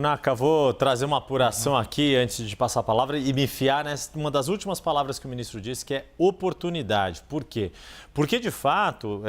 Naka, vou trazer uma apuração aqui antes de passar a palavra e me fiar numa das últimas palavras que o ministro disse, que é oportunidade. Por quê? Porque, de fato,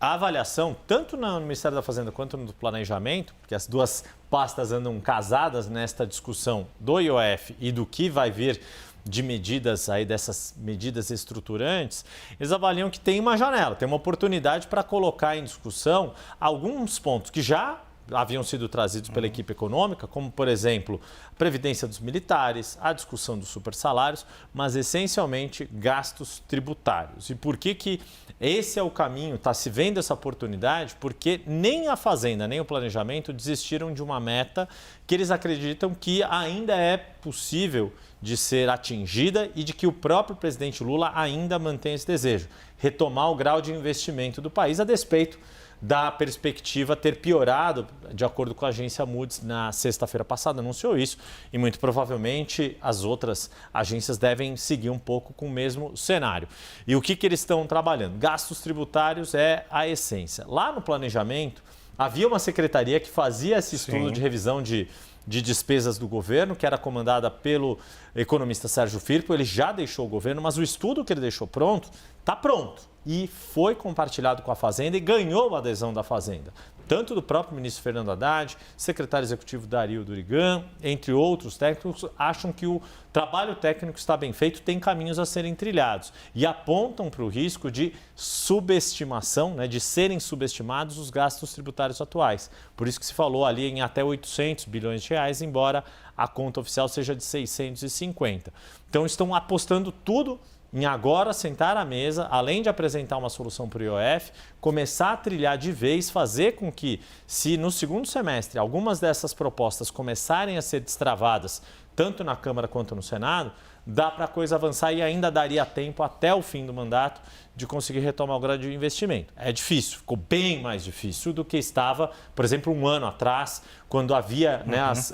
a avaliação, tanto no Ministério da Fazenda quanto no Planejamento, porque as duas pastas andam casadas nesta discussão do IOF e do que vai vir de medidas aí, dessas medidas estruturantes, eles avaliam que tem uma janela, tem uma oportunidade para colocar em discussão alguns pontos que já haviam sido trazidos pela equipe econômica, como, por exemplo, a previdência dos militares, a discussão dos supersalários, mas essencialmente gastos tributários. E por que esse é o caminho? Está se vendo essa oportunidade? Porque nem a Fazenda, nem o Planejamento desistiram de uma meta que eles acreditam que ainda é possível de ser atingida e de que o próprio presidente Lula ainda mantém esse desejo, retomar o grau de investimento do país, a despeito da perspectiva ter piorado, de acordo com a agência Moody's, na sexta-feira passada, anunciou isso, e muito provavelmente as outras agências devem seguir um pouco com o mesmo cenário. E o que eles estão trabalhando? Gastos tributários é a essência. Lá no Planejamento, havia uma secretaria que fazia esse estudo de revisão de despesas do governo, que era comandada pelo economista Sérgio Firpo. Ele já deixou o governo, mas o estudo que ele deixou pronto, está pronto. E foi compartilhado com a Fazenda e ganhou a adesão da Fazenda. Tanto do próprio ministro Fernando Haddad, secretário executivo Dario Durigan, entre outros técnicos, acham que o trabalho técnico está bem feito, tem caminhos a serem trilhados. E apontam para o risco de subestimação, de serem subestimados os gastos tributários atuais. Por isso que se falou ali em até 800 bilhões de reais, embora a conta oficial seja de 650. Então estão apostando tudo em agora sentar à mesa, além de apresentar uma solução para o IOF, começar a trilhar de vez, fazer com que, se no segundo semestre algumas dessas propostas começarem a ser destravadas, tanto na Câmara quanto no Senado, dá para a coisa avançar e ainda daria tempo até o fim do mandato de conseguir retomar o grau de investimento. É difícil, ficou bem mais difícil do que estava, por exemplo, um ano atrás, quando havia,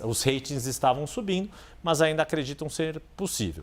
os ratings estavam subindo, mas ainda acreditam ser possível.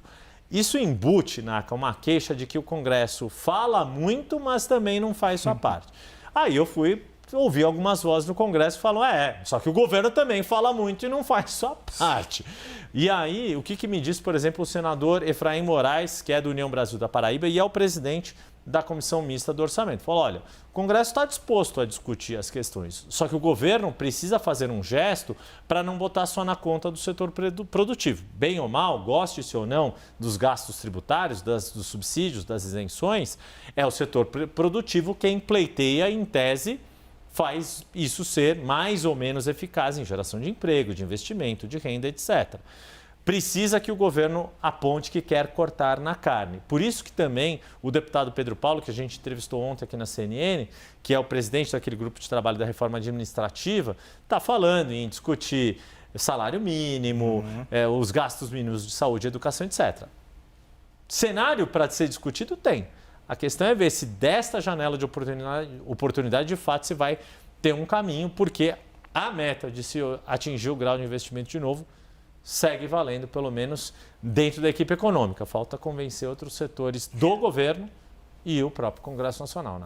Isso embute, Naka, uma queixa de que o Congresso fala muito, mas também não faz sua parte. Aí eu fui ouvir algumas vozes no Congresso que falam, só que o governo também fala muito e não faz sua parte. E aí, o que me disse, por exemplo, o senador Efraim Moraes, que é do União Brasil da Paraíba e é o presidente da Comissão Mista do Orçamento. Falou, olha, o Congresso está disposto a discutir as questões, só que o governo precisa fazer um gesto para não botar só na conta do setor produtivo. Bem ou mal, goste-se ou não dos gastos tributários, dos subsídios, das isenções, é o setor produtivo quem pleiteia, em tese, faz isso ser mais ou menos eficaz em geração de emprego, de investimento, de renda, etc. Precisa que o governo aponte que quer cortar na carne. Por isso que também o deputado Pedro Paulo, que a gente entrevistou ontem aqui na CNN, que é o presidente daquele grupo de trabalho da reforma administrativa, está falando em discutir salário mínimo, os gastos mínimos de saúde, educação, etc. Cenário para ser discutido tem. A questão é ver se desta janela de oportunidade de fato se vai ter um caminho, porque a meta de se atingir o grau de investimento de novo segue valendo, pelo menos dentro da equipe econômica. Falta convencer outros setores do governo e o próprio Congresso Nacional, né?